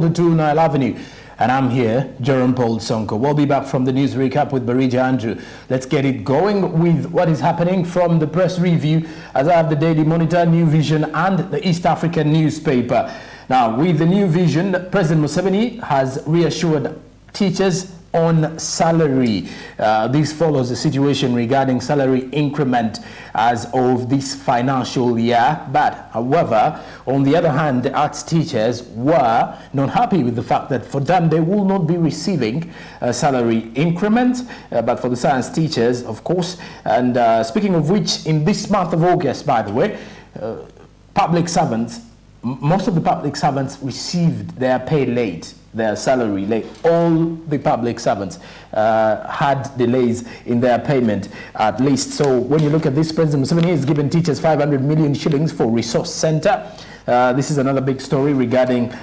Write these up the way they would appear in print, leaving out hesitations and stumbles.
42 Nile Avenue. And I'm here, Jerome Paul Sonko. We'll be back from the news recap with Barija Andrew. Let's get it going with what is happening from the press review, as I have the Daily Monitor, New Vision, and the East African newspaper. Now, with the New Vision, President Museveni has reassured teachers on salary. This follows the situation regarding salary increment as of this financial year. But, however, on the other hand, the arts teachers were not happy with the fact that for them they will not be receiving a salary increment, but for the science teachers, of course. And speaking of which, in this month of August, by the way, public servants, most of the public servants received their pay late, their salary late. All the public servants had delays in their payment, at least. So when you look at this, President Museveni has given teachers 500 million shillings for resource center. This is another big story regarding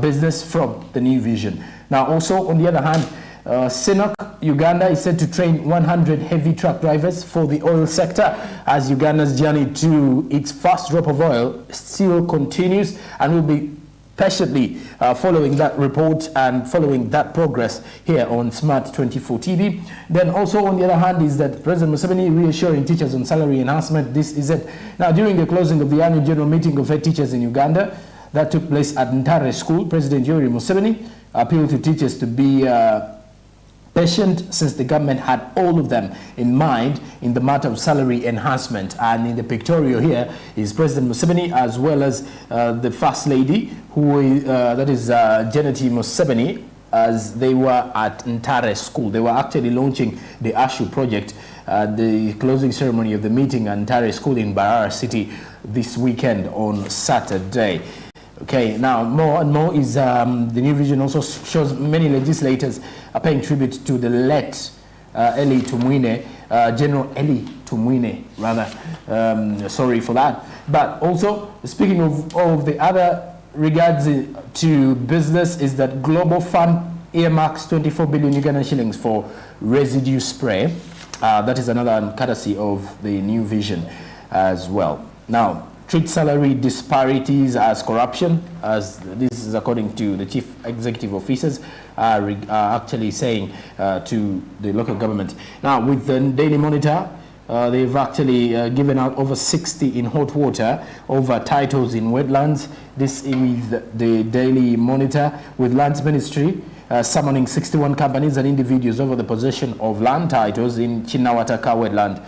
business from the New Vision. Now, also, on the other hand, Sinok, Uganda is said to train 100 heavy truck drivers for the oil sector as Uganda's journey to its first drop of oil still continues, and will be patiently following that report and following that progress here on Smart 24 TV. Then also on the other hand is that President Museveni reassuring teachers on salary enhancement. This is it. Now, during the closing of the annual general meeting of head teachers in Uganda that took place at Ntare School, President Yoweri Museveni appealed to teachers to be patient, since the government had all of them in mind in the matter of salary enhancement. And in the pictorial here is President Museveni as well as the First Lady, who that is Janeti Museveni, as they were at Ntare School. They were actually launching the ASHU project at the closing ceremony of the meeting at Ntare School in Barara City this weekend on Saturday. Okay, now more and more is the New Vision also shows many legislators are paying tribute to the late Eli Tumwine, General Eli Tumwine, rather. Sorry for that. But also, speaking of the other regards to business, is that Global Fund earmarks 24 billion Ugandan shillings for residue spray. That is another courtesy of the New Vision as well. Now, treat salary disparities as corruption, as this is according to the chief executive officers are actually saying to the local government. Now, with the Daily Monitor, they've actually given out over 60 in hot water over titles in wetlands. This with the Daily Monitor, with Lands Ministry summoning 61 companies and individuals over the possession of land titles in Chinawataka wetland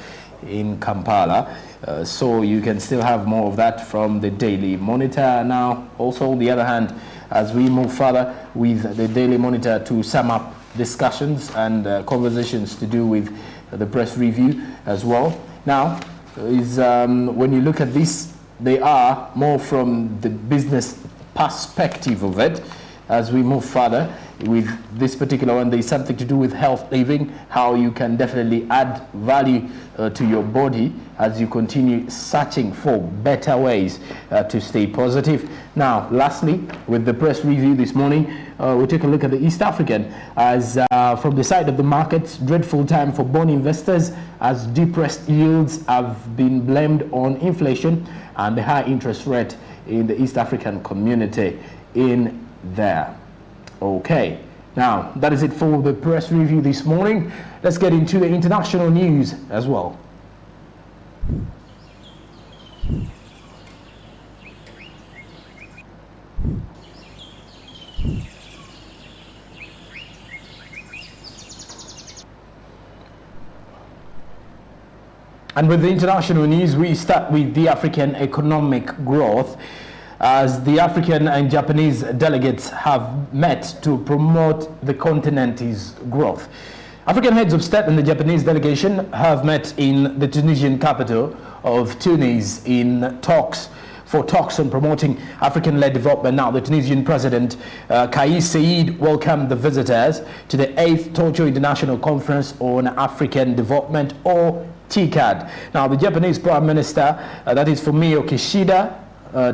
in Kampala. So you can still have more of that from the Daily Monitor. Now, also on the other hand, as we move further with the Daily Monitor to sum up discussions and conversations to do with the press review as well. Now, is when you look at this, they are more from the business perspective of it. As we move further with this particular one, there is something to do with health living, how you can definitely add value to your body as you continue searching for better ways to stay positive. Now, lastly, with the press review this morning, we take a look at the East African, as from the side of the markets, dreadful time for bond investors as depressed yields have been blamed on inflation and the high interest rate in the East African community in there. Okay, now that is it for the press review this morning. Let's get into the international news as well. And with the international news, we start with the African economic growth, as the African and Japanese delegates have met to promote the continent's growth. African heads of state and the Japanese delegation have met in the Tunisian capital of Tunis in talks on promoting African-led development. Now, the Tunisian president, Kais Saied, welcomed the visitors to the 8th Tokyo International Conference on African Development, or TICAD. Now, the Japanese Prime Minister, that is Fumio Kishida,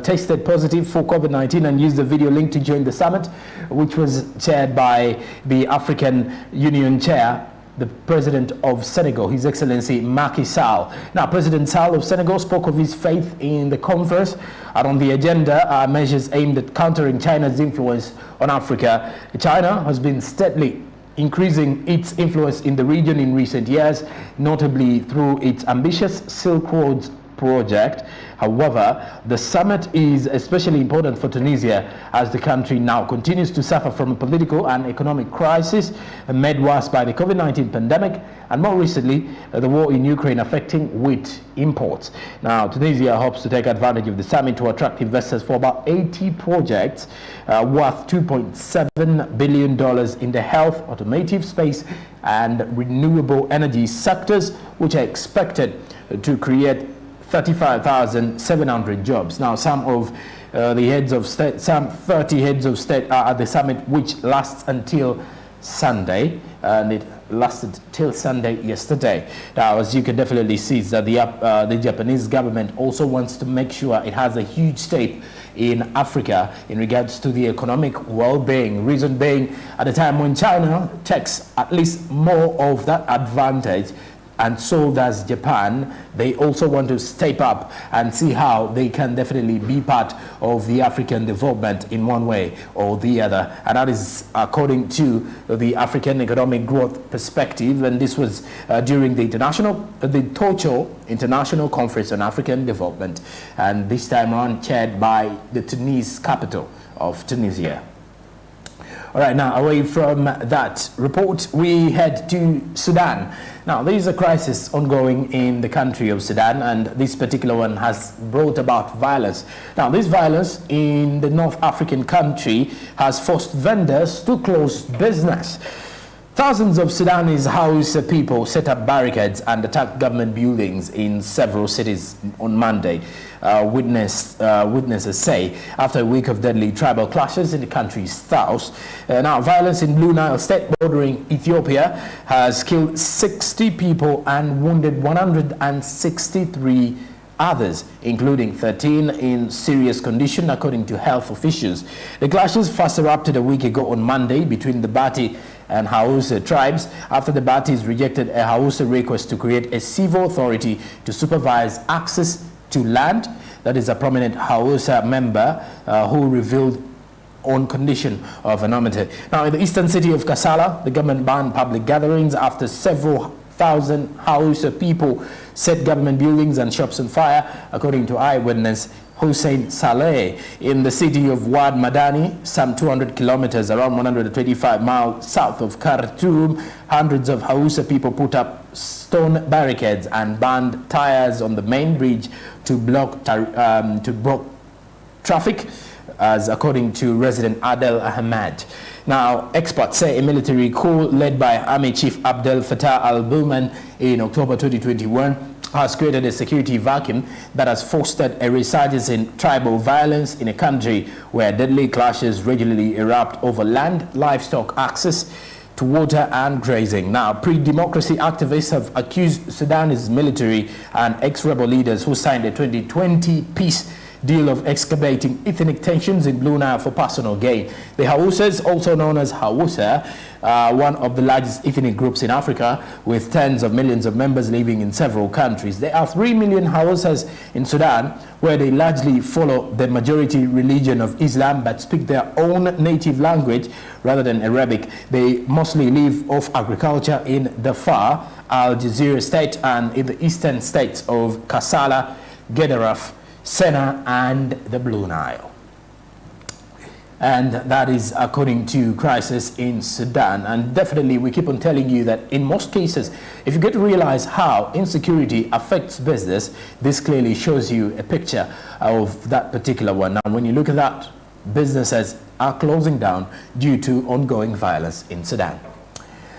tested positive for COVID-19 and used the video link to join the summit, which was chaired by the African Union Chair, the president of Senegal, His Excellency Macky Sall. Now, President Sall of Senegal spoke of his faith in the conference, and on the agenda are measures aimed at countering China's influence on Africa. China has been steadily increasing its influence in the region in recent years, notably through its ambitious Silk Road project. However, the summit is especially important for Tunisia as the country now continues to suffer from a political and economic crisis made worse by the COVID-19 pandemic and more recently the war in Ukraine affecting wheat imports. Now, Tunisia hopes to take advantage of the summit to attract investors for about 80 projects worth $2.7 billion in the health, automotive space and renewable energy sectors, which are expected to create 35,700 jobs. Now, some of the heads of state, some 30 heads of state are at the summit, which lasts until Sunday, and it lasted till Sunday yesterday. Now, as you can definitely see, is that the Japanese government also wants to make sure it has a huge stake in Africa in regards to the economic well-being. Reason being, at a time when China takes at least more of that advantage, and so does Japan, they also want to step up and see how they can definitely be part of the African development in one way or the other. And that is according to the African Economic Growth Perspective. And this was during the Tokyo International Conference on African Development. And this time around chaired by the Tunis capital of Tunisia. All right, now away from that report, we head to Sudan. Now, there is a crisis ongoing in the country of Sudan, and this particular one has brought about violence. Now, this violence in the North African country has forced vendors to close business. Thousands of Sudanese Hausa people set up barricades and attacked government buildings in several cities on Monday, witnesses say, after a week of deadly tribal clashes in the country's south. Now, violence in Blue Nile state bordering Ethiopia has killed 60 people and wounded 163 others, including 13 in serious condition, according to health officials. The clashes first erupted a week ago on Monday between the Bati and Hausa tribes after the Batis rejected a Hausa request to create a civil authority to supervise access to land. That is a prominent Hausa member who revealed on condition of anonymity. Now, in the eastern city of Kassala, the government banned public gatherings after several thousand Hausa people set government buildings and shops on fire, according to eyewitness Hussein Saleh. In the city of Wad Madani, some 200 kilometers, around 125 miles south of Khartoum, hundreds of Hausa people put up stone barricades and burned tires on the main bridge to block traffic, as according to resident Adel Ahmad. Now, experts say a military coup led by Army Chief Abdel Fattah al-Burhan in October 2021 has created a security vacuum that has fostered a resurgence in tribal violence in a country where deadly clashes regularly erupt over land, livestock access to water and grazing. Now, pre-democracy activists have accused Sudan's military and ex-rebel leaders who signed a 2020 peace deal of excavating ethnic tensions in Blue Nile for personal gain. The Hausas, also known as Hausa, one of the largest ethnic groups in Africa, with tens of millions of members living in several countries. There are 3 million Hausas in Sudan, where they largely follow the majority religion of Islam but speak their own native language rather than Arabic. They mostly live off agriculture in Darfur, Al Jazeera state, and in the eastern states of Kassala, Gedaref, Sena and the Blue Nile. And that is according to Crisis in Sudan. And definitely we keep on telling you that in most cases, if you get to realize how insecurity affects business, this clearly shows you a picture of that particular one. Now, when you look at that, businesses are closing down due to ongoing violence in Sudan.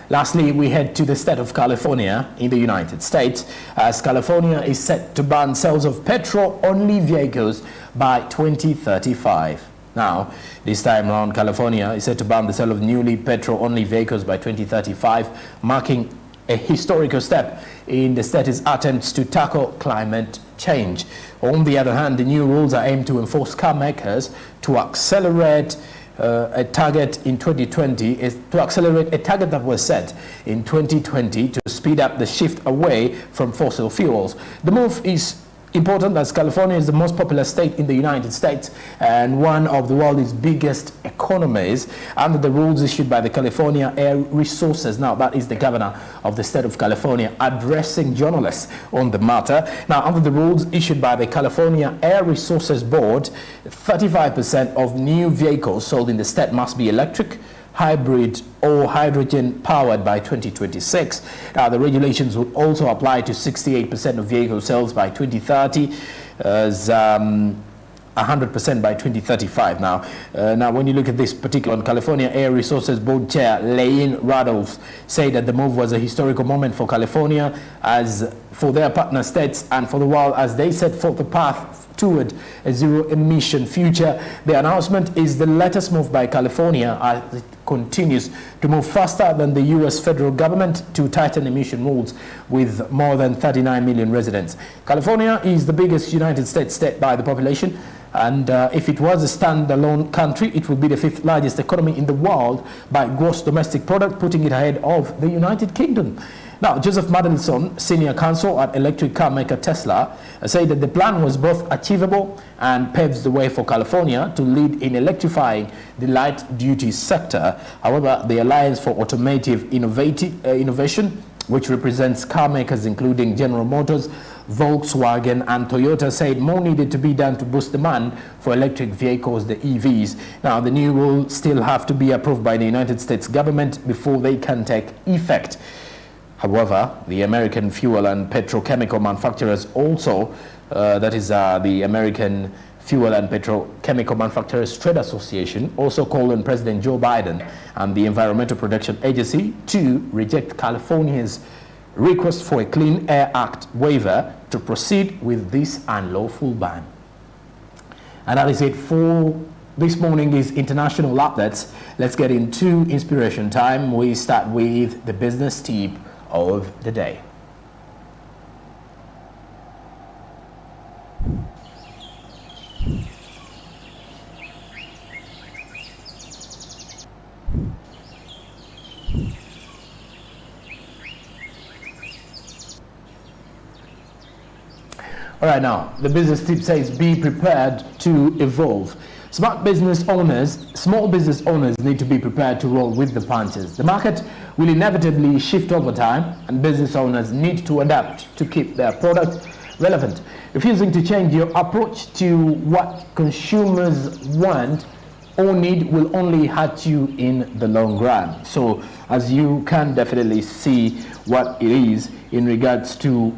Lastly, we head to the state of California in the United States, as California is set to ban sales of petrol-only vehicles by 2035. Now, this time around, California is set to ban the sale of newly petrol-only vehicles by 2035, marking a historical step in the state's attempts to tackle climate change. On the other hand, the new rules are aimed to enforce car makers to accelerate a target in 2020 is to accelerate a target that was set in 2020 to speed up the shift away from fossil fuels. The move is important as California is the most populous state in the United States and one of the world's biggest economies under the rules issued by the California Air Resources. Now, that is the governor of the state of California addressing journalists on the matter. Now, under the rules issued by the California Air Resources Board, 35% of new vehicles sold in the state must be electric, hybrid or hydrogen powered by 2026. The regulations would also apply to 68% of vehicle sales by 2030 as 100% by 2035. Now, when you look at this particular one, California Air Resources Board Chair Lane Randolph said that the move was a historical moment for California, as for their partner states and for the world, as they set forth the path toward a zero-emission future. The announcement is the latest move by California as it continues to move faster than the U.S. federal government to tighten emission rules with more than 39 million residents. California is the biggest United States state by the population, and if it was a standalone country, it would be the 5th largest economy in the world by gross domestic product, putting it ahead of the United Kingdom. Now, Joseph Mandelson, senior counsel at electric car maker Tesla, said that the plan was both achievable and paves the way for California to lead in electrifying the light-duty sector. However, the Alliance for Automotive Innovation, which represents car makers including General Motors, Volkswagen and Toyota, said more needed to be done to boost demand for electric vehicles, the EVs. Now, the new rules still have to be approved by the United States government before they can take effect. However, the American Fuel and Petrochemical Manufacturers also, that is the American Fuel and Petrochemical Manufacturers Trade Association, also called on President Joe Biden and the Environmental Protection Agency to reject California's request for a Clean Air Act waiver to proceed with this unlawful ban. And that is it for this morning's international updates. Let's get into inspiration time. We start with the business tip of the day. All right, now the business tip says be prepared to evolve. Small business owners need to be prepared to roll with the punches. The market will inevitably shift over time, and business owners need to adapt to keep their product relevant. Refusing to change your approach to what consumers want or need will only hurt you in the long run. So, as you can definitely see what it is in regards to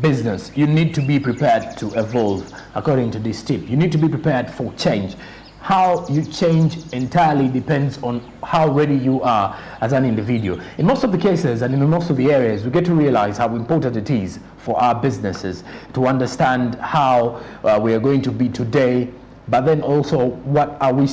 business, you need to be prepared to evolve. According to this tip, you need to be prepared for change. How you change entirely depends on how ready you are as an individual. In most of the cases and in most of the areas, we get to realize how important it is for our businesses to understand how we are going to be today, but then also what are we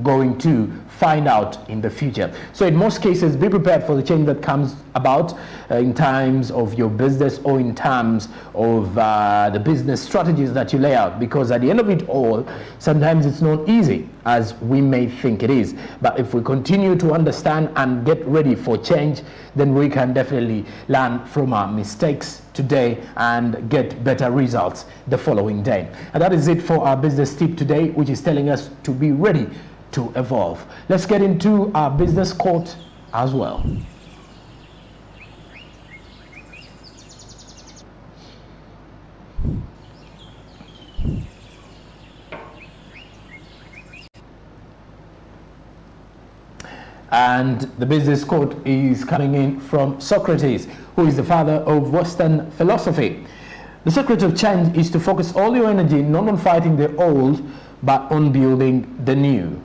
going to find out in the future. So in most cases, be prepared for the change that comes about in terms of your business or in terms of the business strategies that you lay out, because at the end of it all, sometimes it's not easy as we may think it is. But if we continue to understand and get ready for change, then we can definitely learn from our mistakes today and get better results the following day. And that is it for our business tip today, which is telling us to be ready to evolve. Let's get into our business quote as well. And the business quote is coming in from Socrates, who is the father of Western philosophy. The secret of change is to focus all your energy not on fighting the old, but on building the new.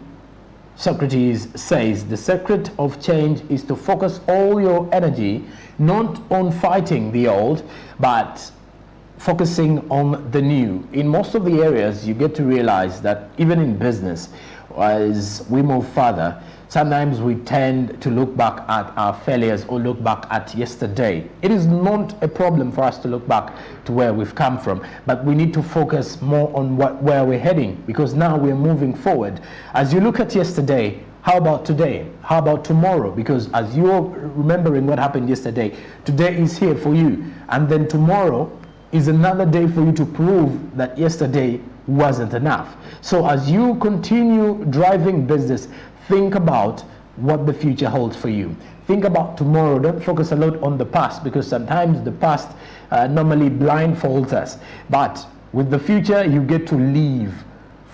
Socrates says the secret of change is to focus all your energy not on fighting the old, but focusing on the new. In most of the areas, you get to realize that even in business, as we move further, sometimes we tend to look back at our failures or look back at yesterday. It is not a problem for us to look back to where we've come from, but we need to focus more on where we're heading, because now we're moving forward. As you look at yesterday, how about today? How about tomorrow? Because as you're remembering what happened yesterday, today is here for you. And then tomorrow is another day for you to prove that yesterday wasn't enough. So as you continue driving business, think about what the future holds for you. Think about tomorrow. Don't focus a lot on the past, because sometimes the past normally blindfolds us. But with the future, you get to live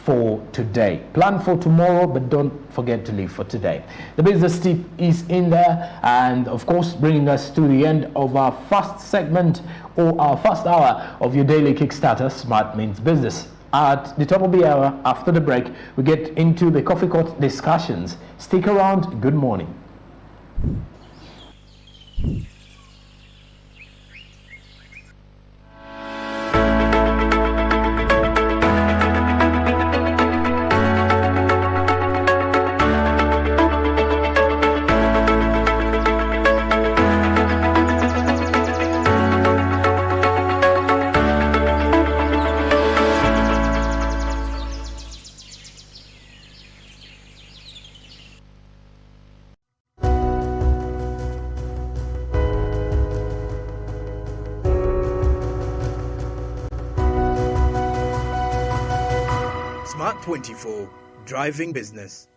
for today. Plan for tomorrow, but don't forget to live for today. The business tip is in there, and of course bringing us to the end of our first segment, or our first hour of your daily Kickstarter Smart Means Business. At the top of the hour, after the break, we get into the coffee court discussions. Stick around. Good morning. Smart 24, driving business.